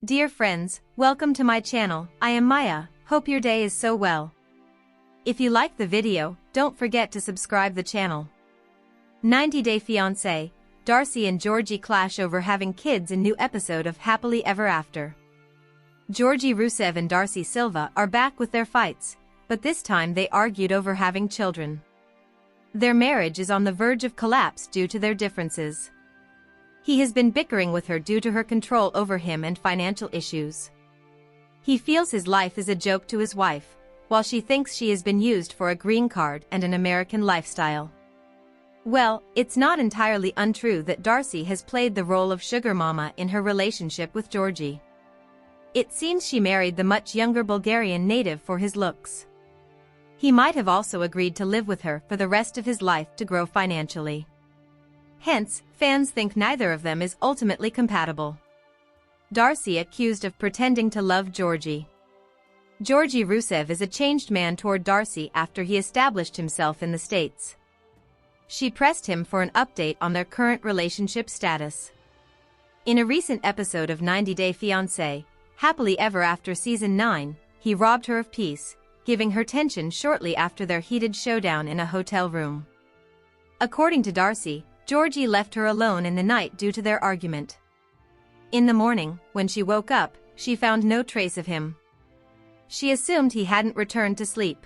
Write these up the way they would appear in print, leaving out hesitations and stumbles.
Dear friends, welcome to my channel. I am Maya, hope your day is so well. If you like the video, don't forget to subscribe the channel. 90 Day Fiancé, Darcey and Georgi clash over having kids in new episode of Happily Ever After. Georgi, Rusev and Darcey Silva are back with their fights, but this time they argued over having children. Their marriage is on the verge of collapse due to their differences. He has been bickering with her due to her control over him and financial issues. He feels his life is a joke to his wife, while she thinks she has been used for a green card and an American lifestyle. Well, it's not entirely untrue that Darcey has played the role of sugar mama in her relationship with Georgi. It seems she married the much younger Bulgarian native for his looks. He might have also agreed to live with her for the rest of his life to grow financially. Hence, fans think neither of them is ultimately compatible. Darcey accused of pretending to love Georgi. Georgi, Rusev is a changed man toward Darcey after he established himself in the States. She pressed him for an update on their current relationship status. In a recent episode of 90 Day Fiancé, Happily Ever After Season 9, he robbed her of peace, giving her tension shortly after their heated showdown in a hotel room. According to Darcey, Georgi left her alone in the night due to their argument. In the morning, when she woke up, she found no trace of him. She assumed he hadn't returned to sleep.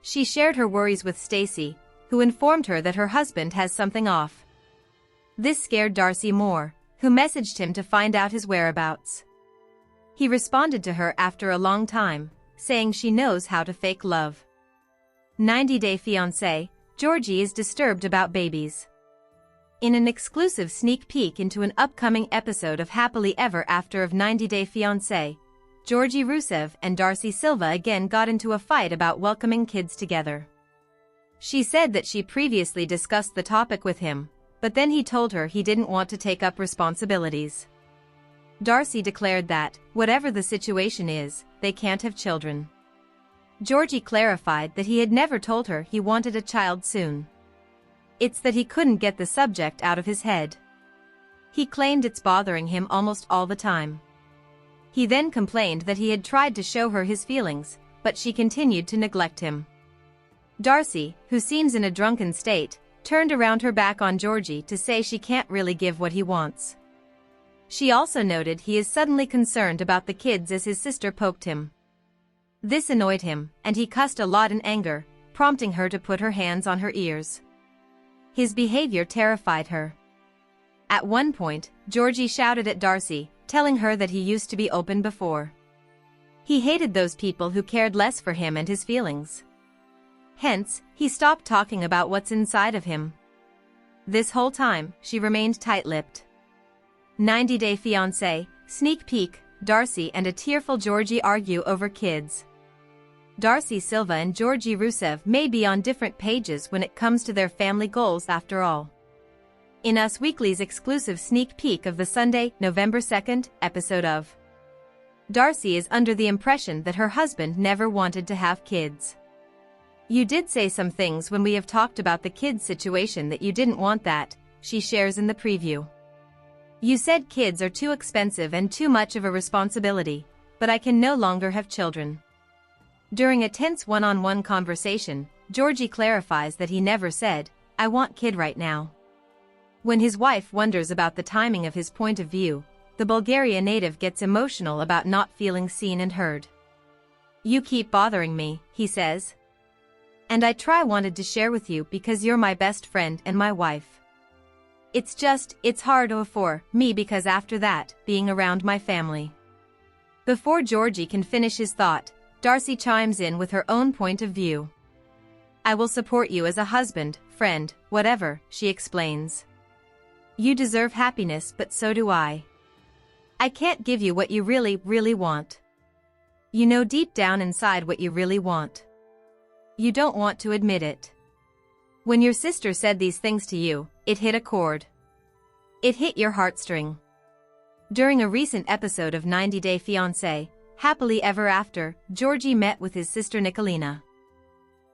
She shared her worries with Stacey, who informed her that her husband has something off. This scared Darcey more, who messaged him to find out his whereabouts. He responded to her after a long time, saying she knows how to fake love. 90 Day Fiancé, Georgi is disturbed about babies. In an exclusive sneak peek into an upcoming episode of Happily Ever After of 90 Day Fiancé, Georgi, Rusev and Darcey Silva again got into a fight about welcoming kids together. She said that she previously discussed the topic with him, but then he told her he didn't want to take up responsibilities. Darcey declared that, whatever the situation is, they can't have children. Georgi clarified that he had never told her he wanted a child soon. It's that he couldn't get the subject out of his head. He claimed it's bothering him almost all the time. He then complained that he had tried to show her his feelings, but she continued to neglect him. Darcey, who seems in a drunken state, turned around her back on Georgi to say she can't really give what he wants. She also noted he is suddenly concerned about the kids as his sister poked him. This annoyed him, and he cussed a lot in anger, prompting her to put her hands on her ears. His behavior terrified her. At one point, Georgi shouted at Darcey, telling her that he used to be open before. He hated those people who cared less for him and his feelings. Hence, he stopped talking about what's inside of him. This whole time, she remained tight-lipped. 90 Day Fiancé, sneak peek, Darcey and a tearful Georgi argue over kids. Darcey Silva and Georgi, Rusev may be on different pages when it comes to their family goals after all. In Us Weekly's exclusive sneak peek of the Sunday, November 2nd, episode of Darcey is under the impression that her husband never wanted to have kids. You did say some things when we have talked about the kids situation that you didn't want that, she shares in the preview. You said kids are too expensive and too much of a responsibility, but I can no longer have children. During a tense one-on-one conversation, Georgi clarifies that he never said, "I want kid right now." When his wife wonders about the timing of his point of view, the Bulgarian native gets emotional about not feeling seen and heard. "You keep bothering me," he says. "And I wanted to share with you because you're my best friend and my wife. It's hard for me because after that, being around my family." Before Georgi can finish his thought, Darcey chimes in with her own point of view. "I will support you as a husband, friend, whatever," she explains. "You deserve happiness, but so do I. I can't give you what you really, really want. You know deep down inside what you really want. You don't want to admit it. When your sister said these things to you, it hit a chord. It hit your heartstring." During a recent episode of 90 Day Fiancé, Happily Ever After, Georgi met with his sister Nicolina.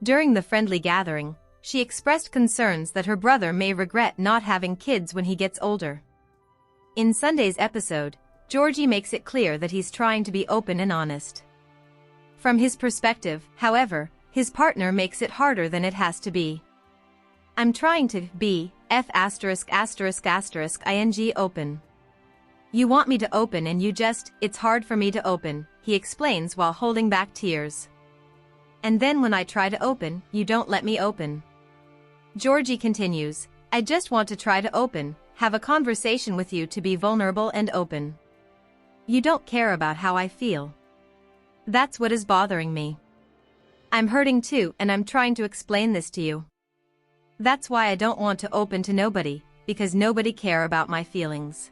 During the friendly gathering, she expressed concerns that her brother may regret not having kids when he gets older. In Sunday's episode, Georgi makes it clear that he's trying to be open and honest. From his perspective, however, his partner makes it harder than it has to be. I'm trying to be ing open. You want me to open and it's hard for me to open, he explains while holding back tears. And then when I try to open, you don't let me open. Georgi continues, I just want to try to open, have a conversation with you to be vulnerable and open. You don't care about how I feel. That's what is bothering me. I'm hurting too and I'm trying to explain this to you. That's why I don't want to open to nobody, because nobody care about my feelings.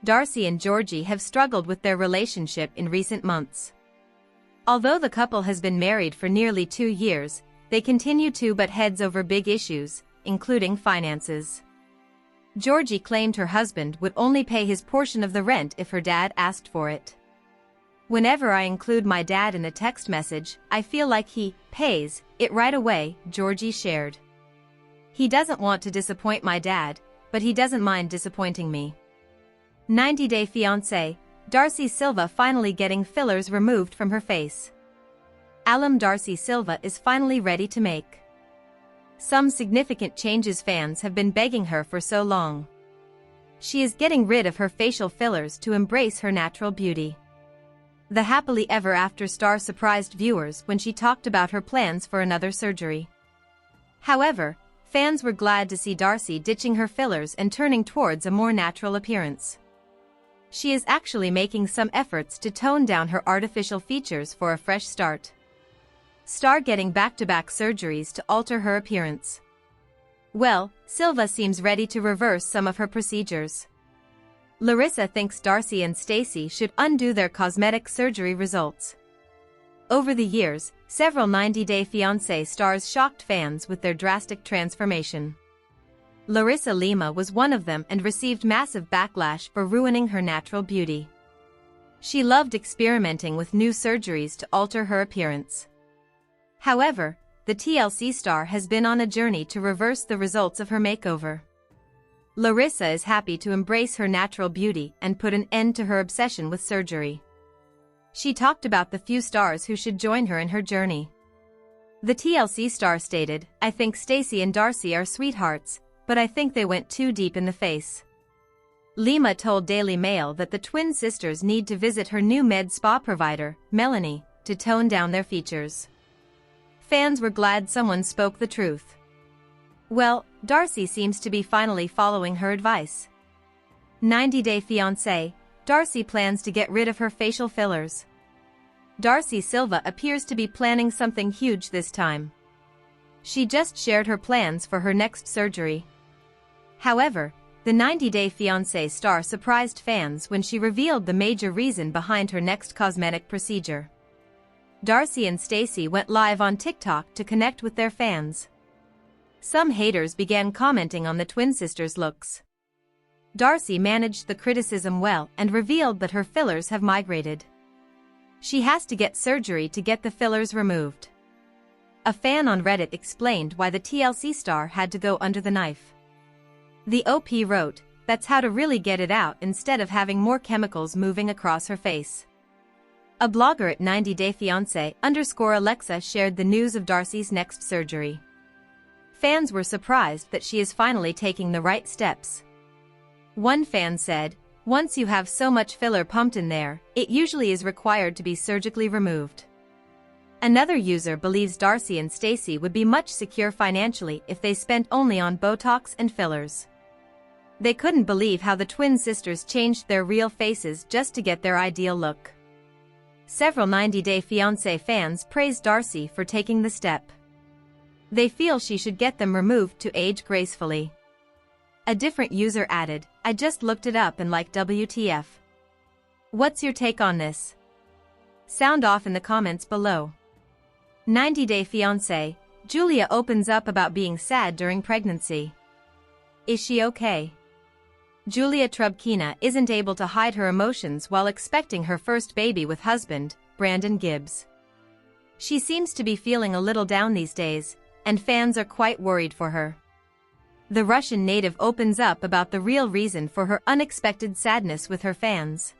Darcey and Georgi have struggled with their relationship in recent months. Although the couple has been married for nearly 2 years, they continue to butt heads over big issues, including finances. Georgi claimed her husband would only pay his portion of the rent if her dad asked for it. Whenever I include my dad in a text message, I feel like he pays it right away, Georgi shared. He doesn't want to disappoint my dad, but he doesn't mind disappointing me. 90-day fiancé, Darcey Silva finally getting fillers removed from her face. Darcey Silva is finally ready to make some significant changes fans have been begging her for so long. She is getting rid of her facial fillers to embrace her natural beauty. The happily ever after star surprised viewers when she talked about her plans for another surgery. However, fans were glad to see Darcey ditching her fillers and turning towards a more natural appearance. She is actually making some efforts to tone down her artificial features for a fresh start. Star getting back-to-back surgeries to alter her appearance. Well, Silva seems ready to reverse some of her procedures. Larissa thinks Darcey and Stacey should undo their cosmetic surgery results. Over the years, several 90-day fiancé stars shocked fans with their drastic transformation. Larissa Lima was one of them and received massive backlash for ruining her natural beauty. She loved experimenting with new surgeries to alter her appearance. However, the TLC star has been on a journey to reverse the results of her makeover. Larissa is happy to embrace her natural beauty and put an end to her obsession with surgery. She talked about the few stars who should join her in her journey. The TLC star stated, I think Stacey and Darcey are sweethearts, but I think they went too deep in the face. Lima told Daily Mail that the twin sisters need to visit her new med spa provider, Melanie, to tone down their features. Fans were glad someone spoke the truth. Well, Darcey seems to be finally following her advice. 90-day fiancé, Darcey plans to get rid of her facial fillers. Darcey Silva appears to be planning something huge this time. She just shared her plans for her next surgery. However, the 90-day fiancé star surprised fans when she revealed the major reason behind her next cosmetic procedure. Darcey and Stacey went live on TikTok to connect with their fans. Some haters began commenting on the twin sisters' looks. Darcey managed the criticism well and revealed that her fillers have migrated. She has to get surgery to get the fillers removed. A fan on Reddit explained why the TLC star had to go under the knife. The OP wrote, that's how to really get it out instead of having more chemicals moving across her face. A blogger at 90-day fiancé _Alexa shared the news of Darcey's next surgery. Fans were surprised that she is finally taking the right steps. One fan said, once you have so much filler pumped in there, it usually is required to be surgically removed. Another user believes Darcey and Stacey would be much secure financially if they spent only on Botox and fillers. They couldn't believe how the twin sisters changed their real faces just to get their ideal look. Several 90-day fiancé fans praised Darcey for taking the step. They feel she should get them removed to age gracefully. A different user added, I just looked it up and like WTF. What's your take on this? Sound off in the comments below. 90-day fiancé, Julia opens up about being sad during pregnancy. Is she okay? Julia Trubkina isn't able to hide her emotions while expecting her first baby with husband, Brandon Gibbs. She seems to be feeling a little down these days, and fans are quite worried for her. The Russian native opens up about the real reason for her unexpected sadness with her fans.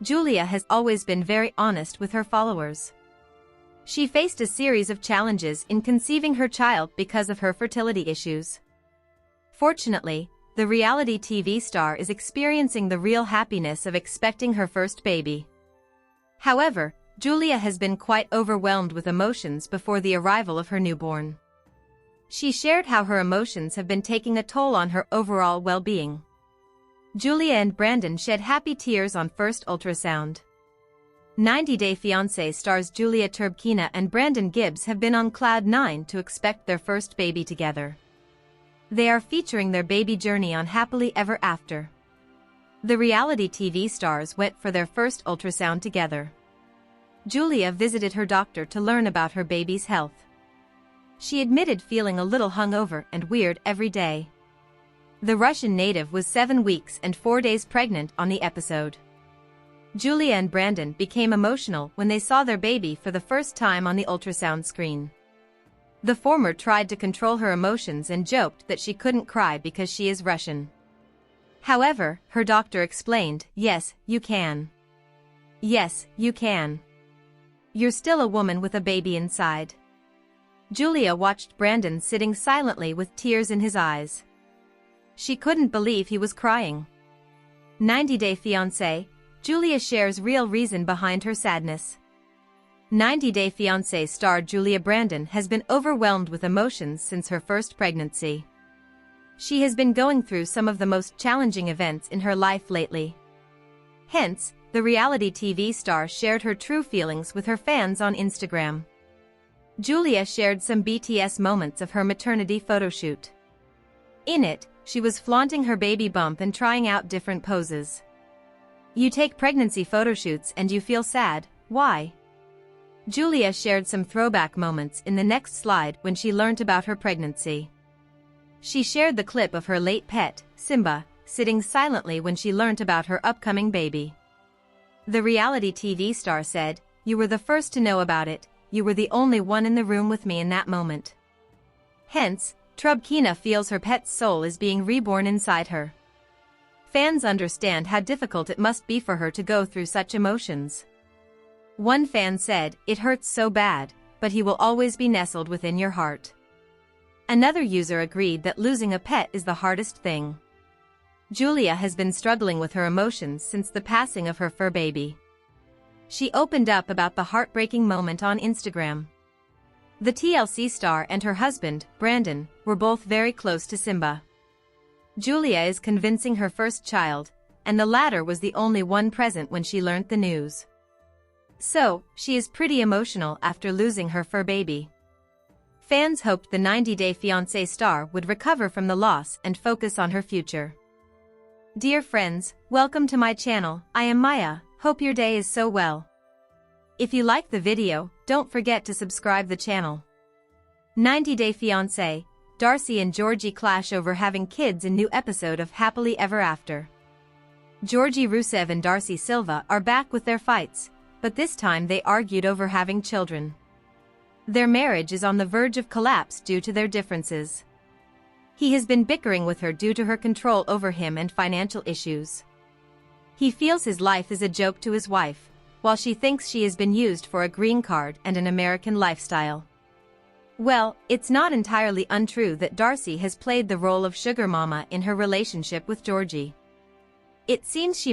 Julia has always been very honest with her followers. She faced a series of challenges in conceiving her child because of her fertility issues. Fortunately, the reality TV star is experiencing the real happiness of expecting her first baby. However, Julia has been quite overwhelmed with emotions before the arrival of her newborn. She shared how her emotions have been taking a toll on her overall well-being. Julia and Brandon shed happy tears on first ultrasound. 90 Day Fiancé stars Julia Turbkina and Brandon Gibbs have been on cloud nine to expect their first baby together. They are featuring their baby journey on Happily Ever After. The reality TV stars went for their first ultrasound together. Julia visited her doctor to learn about her baby's health. She admitted feeling a little hungover and weird every day. The Russian native was 7 weeks and 4 days pregnant on the episode. Julia and Brandon became emotional when they saw their baby for the first time on the ultrasound screen. The former tried to control her emotions and joked that she couldn't cry because she is Russian. However, her doctor explained, "Yes, you can. Yes, you can. You're still a woman with a baby inside." Julia watched Brandon sitting silently with tears in his eyes. She couldn't believe he was crying. 90 Day Fiancé, Julia shares real reason behind her sadness. 90 Day Fiancé star Julia Brandon has been overwhelmed with emotions since her first pregnancy. She has been going through some of the most challenging events in her life lately. Hence, the reality TV star shared her true feelings with her fans on Instagram. Julia shared some BTS moments of her maternity photoshoot. In it, she was flaunting her baby bump and trying out different poses. You take pregnancy photoshoots and you feel sad, why? Julia shared some throwback moments in the next slide when she learnt about her pregnancy. She shared the clip of her late pet, Simba, sitting silently when she learnt about her upcoming baby. The reality TV star said, "You were the first to know about it, you were the only one in the room with me in that moment." Hence, Turbkina feels her pet's soul is being reborn inside her. Fans understand how difficult it must be for her to go through such emotions. One fan said, "It hurts so bad, but he will always be nestled within your heart." Another user agreed that losing a pet is the hardest thing. Julia has been struggling with her emotions since the passing of her fur baby. She opened up about the heartbreaking moment on Instagram. The TLC star and her husband, Brandon, were both very close to Simba. Julia is convincing her first child, and the latter was the only one present when she learnt the news. So, she is pretty emotional after losing her fur baby. Fans hoped the 90 Day Fiancé star would recover from the loss and focus on her future. Dear friends, welcome to my channel. I am Maya, hope your day is so well. If you like the video, don't forget to subscribe the channel. 90 Day Fiancé, Darcey and Georgi clash over having kids in new episode of Happily Ever After. Georgi Rusev and Darcey Silva are back with their fights, but this time they argued over having children. Their marriage is on the verge of collapse due to their differences. He has been bickering with her due to her control over him and financial issues. He feels his life is a joke to his wife, while she thinks she has been used for a green card and an American lifestyle. Well, it's not entirely untrue that Darcey has played the role of sugar mama in her relationship with Georgi. It seems she